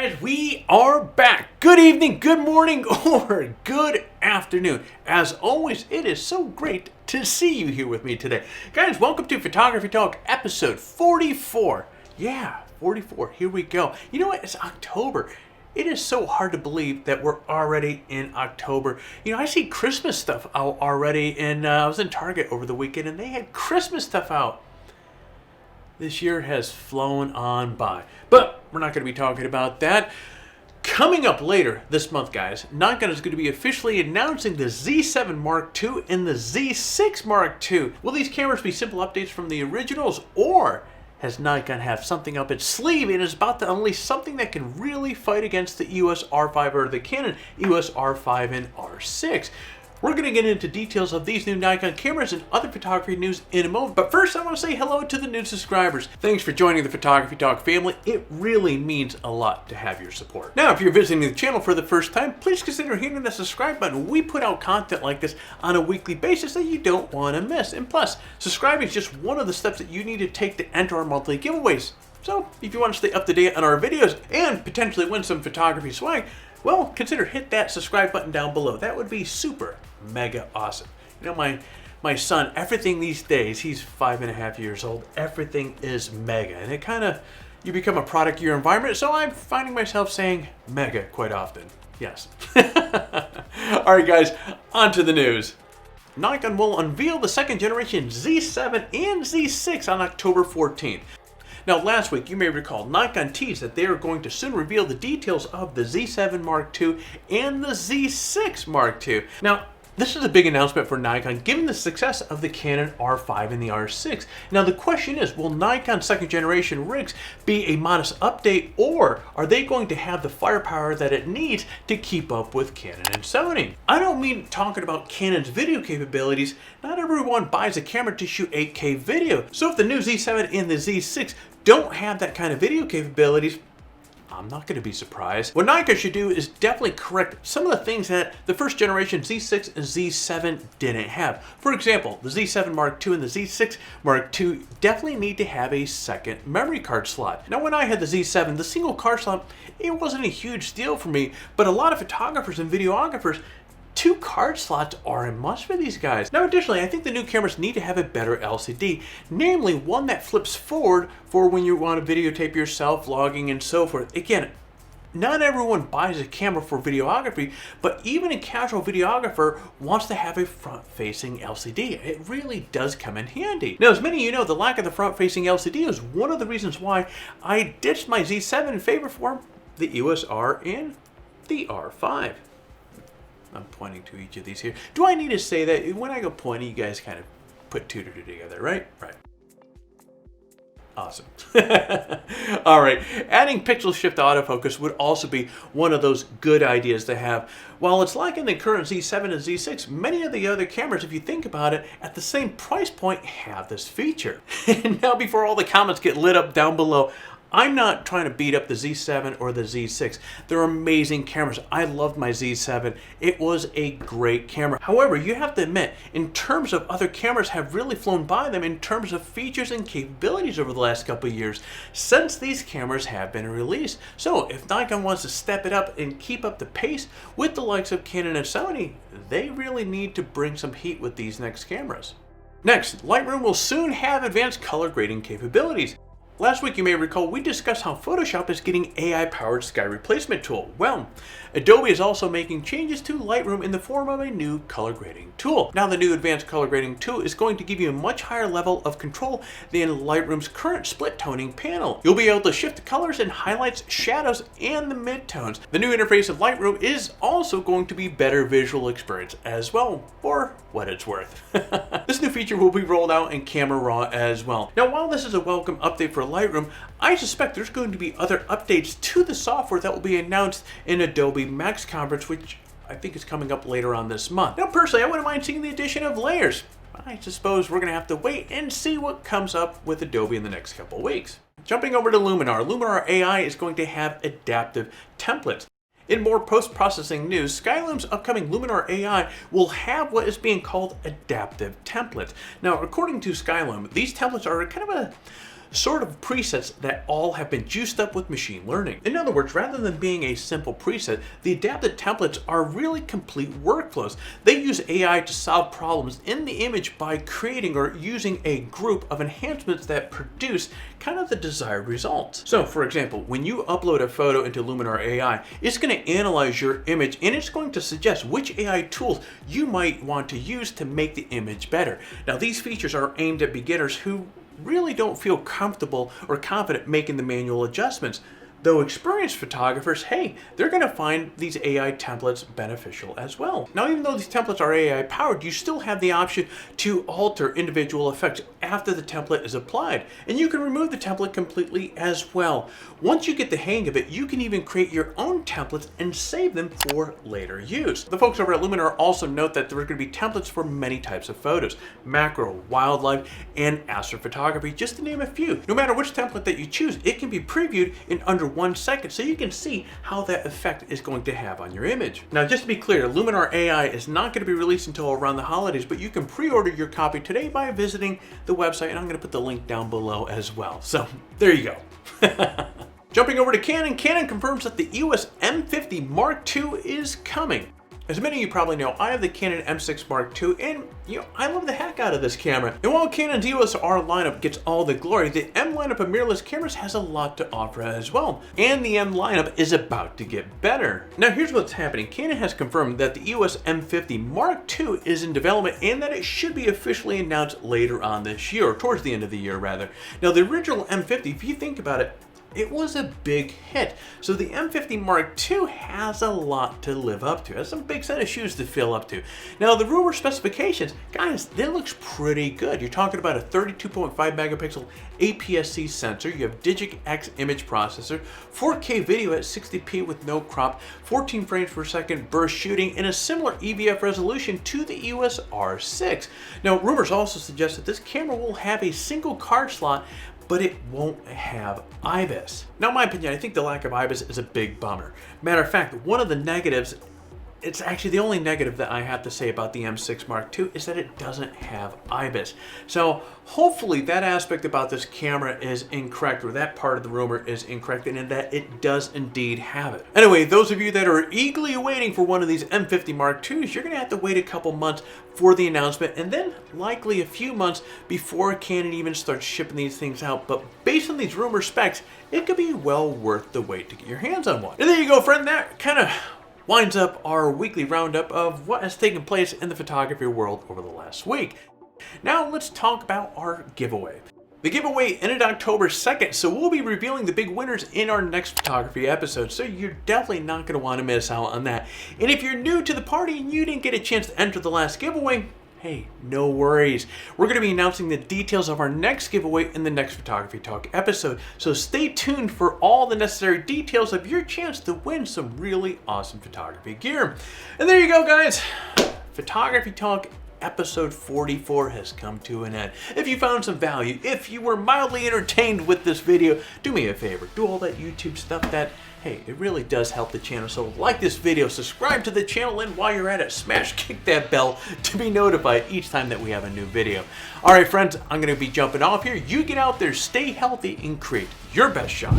guys, we are back. Good evening, good morning, or good afternoon. As always, it is so great to see you here with me today. Guys, welcome to Photography Talk episode 44. Yeah, 44. Here we go. You know what? It's October. It is so hard to believe that we're already in October. You know, I see Christmas stuff out already, and I was in Target over the weekend, and they had Christmas stuff out. This year has flown on by, but we're not going to be talking about that. Coming up later this month, guys, Nikon is going to be officially announcing the Z7 Mark II and the Z6 Mark II. Will these cameras be simple updates from the originals, or has Nikon have something up its sleeve and is about to unleash something that can really fight against the EOS R5 or the Canon EOS R5 and R6? We're going to get into details of these new Nikon cameras and other photography news in a moment. But first, I want to say hello to the new subscribers. Thanks for joining the Photography Talk family. It really means a lot to have your support. Now, if you're visiting the channel for the first time, please consider hitting the subscribe button. We put out content like this on a weekly basis that you don't want to miss. And plus, subscribing is just one of the steps that you need to take to enter our monthly giveaways. So, if you want to stay up to date on our videos and potentially win some photography swag, well, consider hit that subscribe button down below. That would be super mega awesome. You know, my son, everything these days, he's 5.5 years old, everything is mega, and it kind of, you become a product of your environment, so I'm finding myself saying mega quite often. Yes. All right, guys, on to the news. Nikon will unveil the second generation Z7 and Z6 on October 14th. Now, last week, you may recall, Nikon teased that they are going to soon reveal the details of the Z7 Mark II and the Z6 Mark II. Now, this is a big announcement for Nikon, given the success of the Canon R5 and the R6. Now, the question is, will Nikon second generation rigs be a modest update, or are they going to have the firepower that it needs to keep up with Canon and Sony? I don't mean talking about Canon's video capabilities. Not everyone buys a camera to shoot 8K video. So if the new Z7 and the Z6 don't have that kind of video capabilities, I'm not going to be surprised. What Nikon should do is definitely correct some of the things that the first generation Z6 and Z7 didn't have. For example, the Z7 Mark II and the Z6 Mark II definitely need to have a second memory card slot. Now, when I had the Z7, the single card slot, it wasn't a huge deal for me, but a lot of photographers and videographers, 2 card slots are a must for these guys. Now, additionally, I think the new cameras need to have a better LCD, namely one that flips forward for when you want to videotape yourself, vlogging, and so forth. Again, not everyone buys a camera for videography, but even a casual videographer wants to have a front-facing LCD. It really does come in handy. Now, as many of you know, the lack of the front-facing LCD is one of the reasons why I ditched my Z7 in favor for the EOS R and the R5. I'm pointing to each of these here. Do I need to say that? When I go pointing, you guys kind of put two together, right? Right. Awesome. All right. Adding pixel shift autofocus would also be one of those good ideas to have. While it's like in the current Z7 and Z6, many of the other cameras, if you think about it, at the same price point have this feature. And now, before all the comments get lit up down below, I'm not trying to beat up the Z7 or the Z6. They're amazing cameras. I loved my Z7. It was a great camera. However, you have to admit, in terms of other cameras have really flown by them in terms of features and capabilities over the last couple of years since these cameras have been released. So if Nikon wants to step it up and keep up the pace with the likes of Canon and Sony, they really need to bring some heat with these next cameras. Next, Lightroom will soon have advanced color grading capabilities. Last week, you may recall, we discussed how Photoshop is getting AI-powered sky replacement tool. Well, Adobe is also making changes to Lightroom in the form of a new color grading tool. Now, the new advanced color grading tool is going to give you a much higher level of control than Lightroom's current split toning panel. You'll be able to shift the colors and highlights, shadows, and the midtones. The new interface of Lightroom is also going to be better visual experience as well, for what it's worth. This new feature will be rolled out in Camera Raw as well. Now, while this is a welcome update for Lightroom, I suspect there's going to be other updates to the software that will be announced in Adobe Max Conference, which I think is coming up later on this month. Now, personally, I wouldn't mind seeing the addition of layers. I suppose we're going to have to wait and see what comes up with Adobe in the next couple weeks. Jumping over to Luminar, Luminar AI is going to have adaptive templates. In more post-processing news, Skyloom's upcoming Luminar AI will have what is being called adaptive templates. Now, according to Skyloom, these templates are kind of a sort of presets that all have been juiced up with machine learning. In other words, rather than being a simple preset, the adapted templates are really complete workflows. They use AI to solve problems in the image by creating or using a group of enhancements that produce kind of the desired results. So for example, when you upload a photo into Luminar AI, it's going to analyze your image and it's going to suggest which AI tools you might want to use to make the image better. Now these features are aimed at beginners who really don't feel comfortable or confident making the manual adjustments. Though experienced photographers, hey, they're going to find these AI templates beneficial as well. Now, even though these templates are AI powered, you still have the option to alter individual effects after the template is applied. And you can remove the template completely as well. Once you get the hang of it, you can even create your own templates and save them for later use. The folks over at Luminar also note that there are going to be templates for many types of photos: macro, wildlife, and astrophotography, just to name a few. No matter which template that you choose, it can be previewed in under 1 second, so you can see how that effect is going to have on your image. Now, just to be clear, Luminar AI is not going to be released until around the holidays, but you can pre-order your copy today by visiting the website, and I'm going to put the link down below as well. So there you go. Jumping over to Canon, Canon confirms that the EOS M50 Mark II is coming. As many of you probably know, I have the Canon M6 Mark II, and I love the heck out of this camera. And while Canon's EOS R lineup gets all the glory, the M lineup of mirrorless cameras has a lot to offer as well. And the M lineup is about to get better. Now here's what's happening. Canon has confirmed that the EOS M50 Mark II is in development and that it should be officially announced later on this year, or towards the end of the year rather. Now the original M50, if you think about it, it was a big hit. So the M50 Mark II has a lot to live up to. It has some big set of shoes to fill up to. Now the rumor specifications, guys, that looks pretty good. You're talking about a 32.5 megapixel APS-C sensor. You have Digic X image processor, 4K video at 60p with no crop, 14 frames per second burst shooting, and a similar EVF resolution to the EOS R6. Now rumors also suggest that this camera will have a single card slot, but it won't have IBIS. Now in my opinion, I think the lack of IBIS is a big bummer. Matter of fact, one of the negatives, it's actually the only negative that I have to say about the M6 Mark II, is that it doesn't have IBIS. So hopefully that aspect about this camera is incorrect, or that part of the rumor is incorrect, and in that it does indeed have it. Anyway, those of you that are eagerly waiting for one of these M50 Mark IIs, you're gonna have to wait a couple months for the announcement, and then likely a few months before Canon even starts shipping these things out. But based on these rumor specs, it could be well worth the wait to get your hands on one. And there you go, friend. That kind of winds up our weekly roundup of what has taken place in the photography world over the last week. Now let's talk about our giveaway. The giveaway ended October 2nd, so we'll be revealing the big winners in our next photography episode, so you're definitely not going to want to miss out on that. And if you're new to the party and you didn't get a chance to enter the last giveaway, hey, no worries. We're going to be announcing the details of our next giveaway in the next Photography Talk episode, so stay tuned for all the necessary details of your chance to win some really awesome photography gear. And there you go, guys. Photography Talk episode 44 has come to an end. If you found some value, if you were mildly entertained with this video, do me a favor, do all that YouTube stuff that, hey, it really does help the channel. So like this video, subscribe to the channel, and while you're at it, kick that bell to be notified each time that we have a new video. All right, friends, I'm going to be jumping off here. You get out there, stay healthy, and create your best shot.